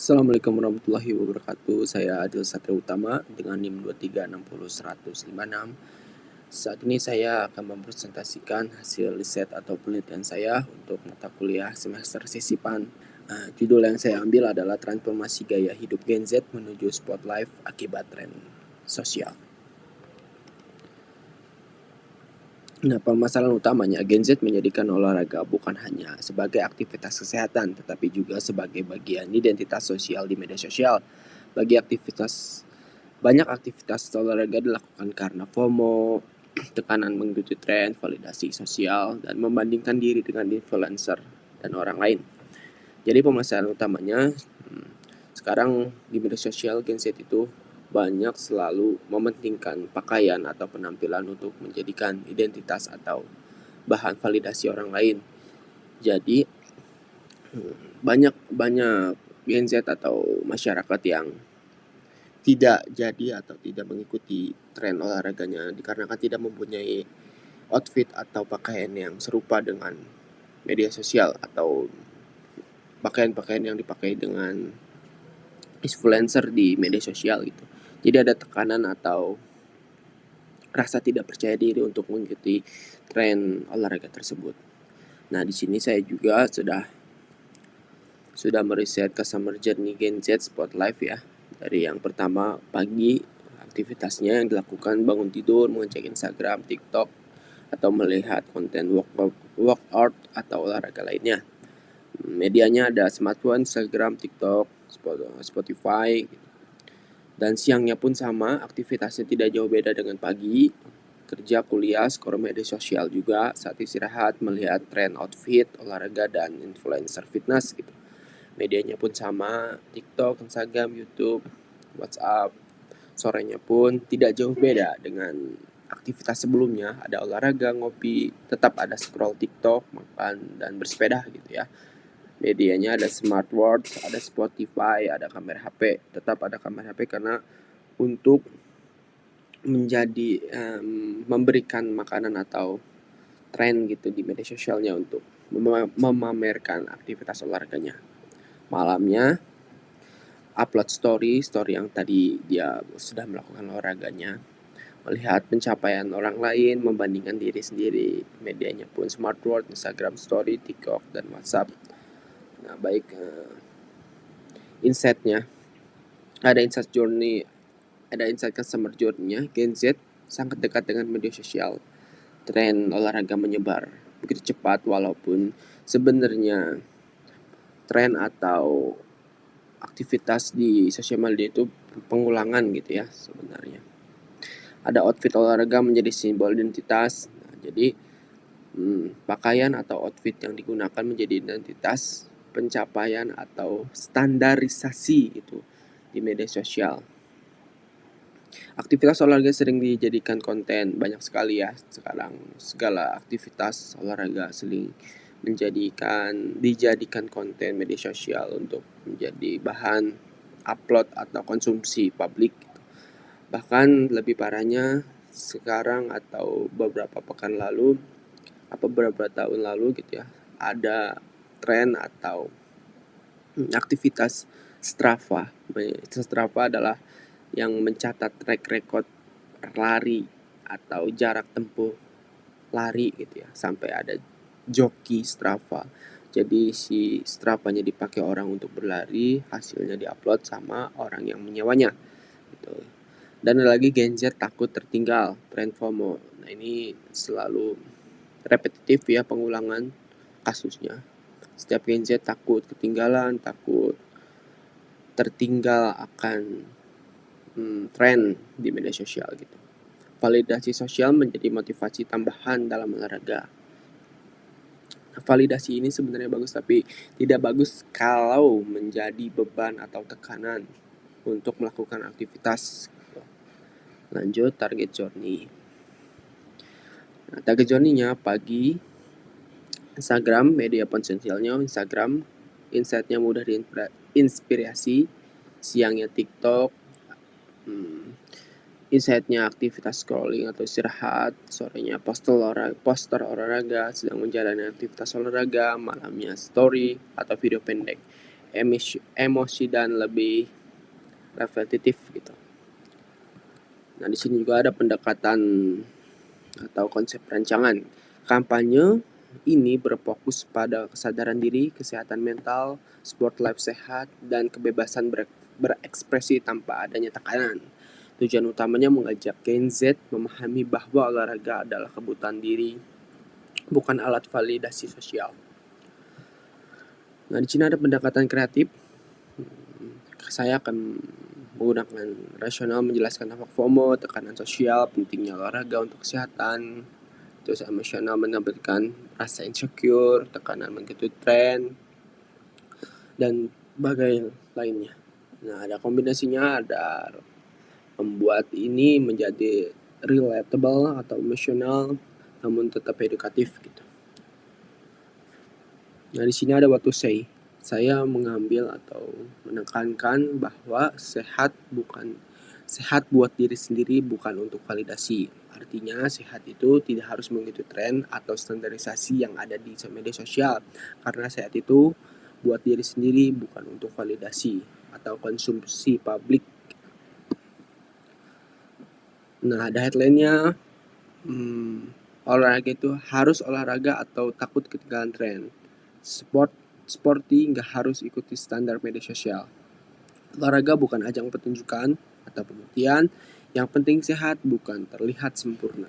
Assalamualaikum warahmatullahi wabarakatuh. Saya Adil Satria Utama dengan NIM 2360156. Saat ini saya akan mempresentasikan hasil riset atau penelitian saya untuk mata kuliah semester sisipan. Judul yang saya ambil adalah transformasi gaya hidup Gen Z menuju sport life akibat tren sosial. Nah, permasalahan utamanya Gen Z menjadikan olahraga bukan hanya sebagai aktivitas kesehatan, tetapi juga sebagai bagian identitas sosial di media sosial. Banyak aktivitas olahraga dilakukan karena FOMO, tekanan mengikuti tren, validasi sosial, dan membandingkan diri dengan influencer dan orang lain. Jadi permasalahan utamanya, sekarang di media sosial Gen Z itu banyak selalu mementingkan pakaian atau penampilan untuk menjadikan identitas atau bahan validasi orang lain. Jadi banyak Gen Z atau masyarakat yang tidak jadi atau tidak mengikuti tren olahraganya dikarenakan tidak mempunyai outfit atau pakaian yang serupa dengan media sosial atau pakaian-pakaian yang dipakai dengan influencer di media sosial gitu. Jadi ada tekanan atau rasa tidak percaya diri untuk mengikuti tren olahraga tersebut. Nah, di sini saya juga sudah meriset customer journey Gen Z Sport Life ya. Dari yang pertama pagi, aktivitasnya yang dilakukan bangun tidur, mengecek Instagram, TikTok, atau melihat konten workout atau olahraga lainnya. Medianya ada smartphone, Instagram, TikTok, Spotify. Dan siangnya pun sama, aktivitasnya tidak jauh beda dengan pagi. Kerja, kuliah, skor media sosial juga. Saat istirahat, melihat tren outfit, olahraga, dan influencer fitness gitu. Medianya pun sama, TikTok, Instagram, YouTube, WhatsApp. Sorenya pun tidak jauh beda dengan aktivitas sebelumnya. Ada olahraga, ngopi, tetap ada scroll TikTok, makan, dan bersepeda gitu ya. Medianya ada smartwatch, ada Spotify, ada kamera HP. Tetap ada kamera HP karena untuk memberikan makanan atau tren gitu di media sosialnya untuk memamerkan aktivitas olahraganya. Malamnya upload story yang tadi dia sudah melakukan olahraganya, melihat pencapaian orang lain, membandingkan diri sendiri. Medianya pun smartwatch, Instagram story, TikTok, dan WhatsApp. Nah, baik insight-nya, ada insight customer journey-nya. Gen Z sangat dekat dengan media sosial. Tren olahraga menyebar begitu cepat walaupun sebenarnya tren atau aktivitas di sosial media itu pengulangan gitu ya sebenarnya. Ada outfit olahraga menjadi simbol identitas. Nah, jadi pakaian atau outfit yang digunakan menjadi identitas, pencapaian atau standarisasi itu di media sosial. Aktivitas olahraga sering dijadikan konten, banyak sekali ya sekarang. Segala aktivitas olahraga sering dijadikan konten media sosial untuk menjadi bahan upload atau konsumsi publik. Bahkan lebih parahnya sekarang atau beberapa pekan lalu atau beberapa tahun lalu gitu ya, ada tren atau aktivitas Strava. Strava adalah yang mencatat track record lari atau jarak tempuh lari gitu ya, sampai ada joki Strava. Jadi si Strava-nya dipakai orang untuk berlari, hasilnya diupload sama orang yang menyewanya gitu. Dan ada lagi Gen Z takut tertinggal, tren FOMO. Nah, ini selalu repetitif ya pengulangan kasusnya. Setiap Gen Z takut ketinggalan, takut tertinggal akan tren di media sosial gitu. Validasi sosial menjadi motivasi tambahan dalam olahraga. Validasi ini sebenarnya bagus, tapi tidak bagus kalau menjadi beban atau tekanan untuk melakukan aktivitas. Lanjut target journey. Nah, target journey-nya pagi, Instagram, media potensialnya Instagram, insight-nya mudah diinspirasi, siangnya TikTok, insight-nya aktivitas scrolling atau istirahat, sorenya poster olahraga sedang menjalani aktivitas olahraga, malamnya story atau video pendek. emosi dan lebih repetitif gitu. Nah, di sini juga ada pendekatan atau konsep rancangan. Kampanye ini berfokus pada kesadaran diri, kesehatan mental, sport life sehat, dan kebebasan berekspresi tanpa adanya tekanan. Tujuan utamanya mengajak Gen Z memahami bahwa olahraga adalah kebutuhan diri, bukan alat validasi sosial. Nah, di sini ada pendekatan kreatif. Saya akan menggunakan rasional menjelaskan dampak FOMO, tekanan sosial, pentingnya olahraga untuk kesehatan, terus emosional menampilkan rasa insecure, tekanan mengikuti tren, dan bagai lainnya. Nah, ada kombinasinya, ada membuat ini menjadi relatable atau emosional, namun tetap edukatif gitu. Nah, di sini ada what to say. Saya mengambil atau menekankan bahwa sehat buat diri sendiri, bukan untuk validasi. Artinya sehat itu tidak harus mengikuti tren atau standarisasi yang ada di media sosial. Karena sehat itu buat diri sendiri, bukan untuk validasi atau konsumsi publik. Nah, ada headline-nya, olahraga itu harus olahraga atau takut ketinggalan tren. Sporty nggak harus ikuti standar media sosial. Olahraga bukan ajang pertunjukan atau pembuktian. Yang penting sehat, bukan terlihat sempurna.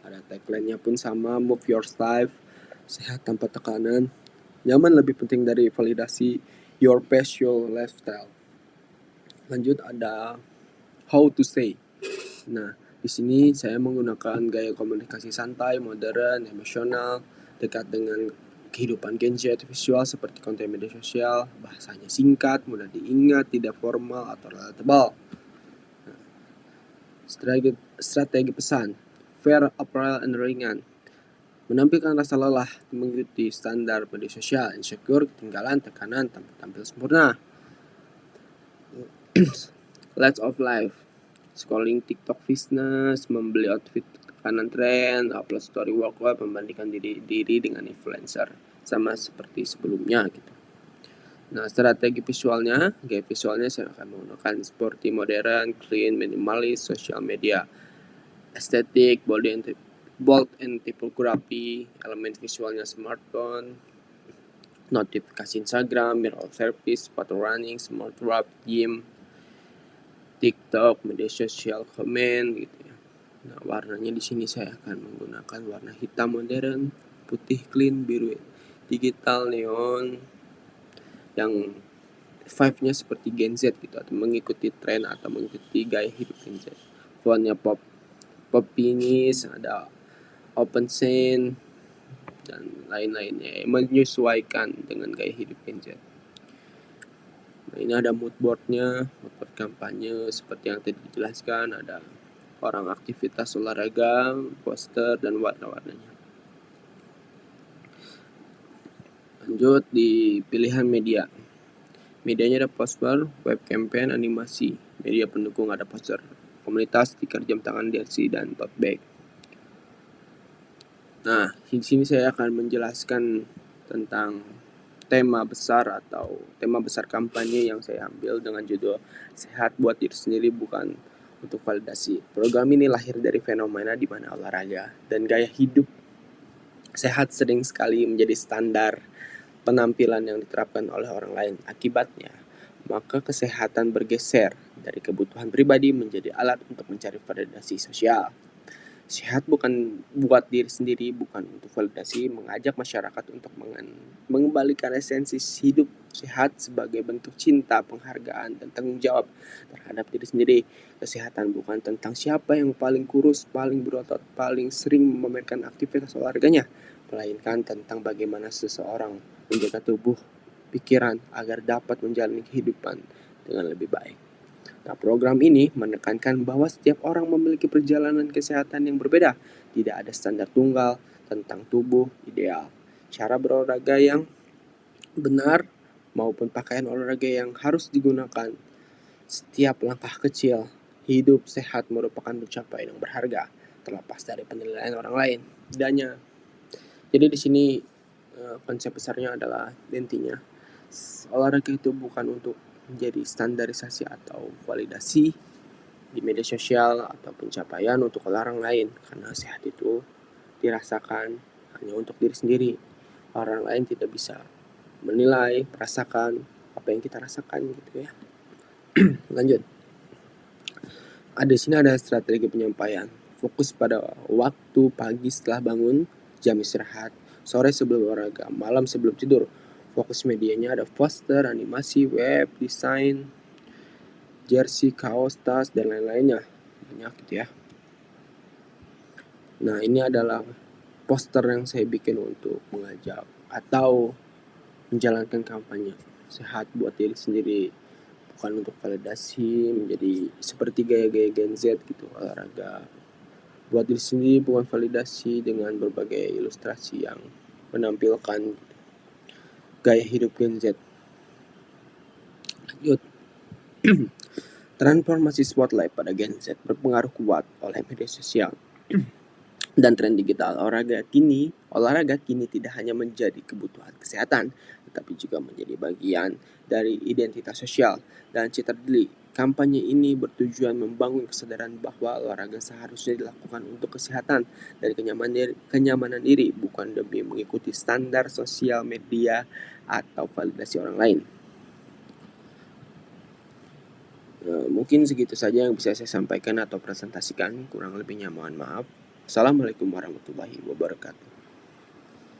Ada tagline-nya pun sama, move your life, sehat tanpa tekanan. Nyaman lebih penting dari validasi, your best your lifestyle. Lanjut ada how to say. Nah, di sini saya menggunakan gaya komunikasi santai, modern, emosional, dekat dengan kehidupan Gen Z, visual seperti konten media sosial, bahasanya singkat, mudah diingat, tidak formal atau relatable. Nah, strategi pesan, fair, apparel, and ringan. Menampilkan rasa lelah, mengikuti standar media sosial, insecure, ketinggalan, tekanan, tanpa tampil sempurna. Lots of life, scrolling TikTok fitness, membeli outfit kanan tren, upload story workout, membandingkan diri dengan influencer, sama seperti sebelumnya gitu. Nah, strategi visualnya, gaya visualnya saya akan menggunakan sporty, modern, clean, minimalis, social media, estetik, bold and typography, elemen visualnya smartphone, notifikasi Instagram, mirror service, photo running, smart wrap, gym, TikTok, media sosial, komen gitu ya. Nah, warnanya di sini saya akan menggunakan warna hitam modern, putih clean, biru digital, neon, yang vibe-nya seperti Gen Z gitu, atau mengikuti tren atau mengikuti gaya hidup Gen Z. Fontnya pop finish, ada open scene dan lain-lainnya, menyesuaikan dengan gaya hidup Gen Z. Nah, ini ada mood boardnya, mood board kampanye seperti yang tadi dijelaskan, ada orang aktivitas olahraga, poster, dan warna-warnanya. Lanjut di pilihan media. Medianya ada poster, web campaign, animasi. Media pendukung ada poster, komunitas, stiker jam tangan, jersey, dan tote bag. Nah, di sini saya akan menjelaskan tentang tema besar kampanye yang saya ambil dengan judul Sehat buat diri sendiri, bukan untuk validasi. Program ini lahir dari fenomena di mana olahraga dan gaya hidup sehat sering sekali menjadi standar penampilan yang diterapkan oleh orang lain. Akibatnya, maka kesehatan bergeser dari kebutuhan pribadi menjadi alat untuk mencari validasi sosial. Sehat bukan buat diri sendiri, bukan untuk validasi, mengajak masyarakat untuk mengembalikan esensi hidup sehat sebagai bentuk cinta, penghargaan, dan tanggung jawab terhadap diri sendiri. Kesehatan bukan tentang siapa yang paling kurus, paling berotot, paling sering memamerkan aktivitas olahraganya, melainkan tentang bagaimana seseorang menjaga tubuh, pikiran, agar dapat menjalani kehidupan dengan lebih baik. Nah, program ini menekankan bahwa setiap orang memiliki perjalanan kesehatan yang berbeda. Tidak ada standar tunggal tentang tubuh ideal, cara berolahraga yang benar, maupun pakaian olahraga yang harus digunakan. Setiap langkah kecil hidup sehat merupakan pencapaian yang berharga, terlepas dari penilaian orang lain. Jadi di sini konsep besarnya adalah intinya Olahraga itu bukan untuk menjadi standarisasi atau validasi di media sosial atau pencapaian untuk orang lain, karena sehat itu dirasakan hanya untuk diri sendiri. Orang lain tidak bisa menilai, merasakan apa yang kita rasakan gitu ya. Lanjut. Di sini ada strategi penyampaian. Fokus pada waktu pagi setelah bangun, jam istirahat, sore sebelum olahraga, malam sebelum tidur. Fokus medianya ada poster, animasi, web, desain, jersey, kaos, tas, dan lain-lainnya. Banyak gitu ya. Nah, ini adalah poster yang saya bikin untuk mengajak atau menjalankan kampanye sehat buat diri sendiri, bukan untuk validasi menjadi seperti gaya-gaya Gen Z gitu, olahraga buat diri sendiri, bukan validasi dengan berbagai ilustrasi yang menampilkan gaya hidup Gen Z. Lanjut. Transformasi spotlight pada Gen Z berpengaruh kuat oleh media sosial dan tren digital. Olahraga kini tidak hanya menjadi kebutuhan kesehatan, tetapi juga menjadi bagian dari identitas sosial dan citra diri. Kampanye ini bertujuan membangun kesadaran bahwa olahraga seharusnya dilakukan untuk kesehatan dan kenyamanan diri, bukan demi mengikuti standar sosial media atau validasi orang lain. Mungkin segitu saja yang bisa saya sampaikan atau presentasikan. Kurang lebihnya mohon maaf. Assalamualaikum warahmatullahi wabarakatuh.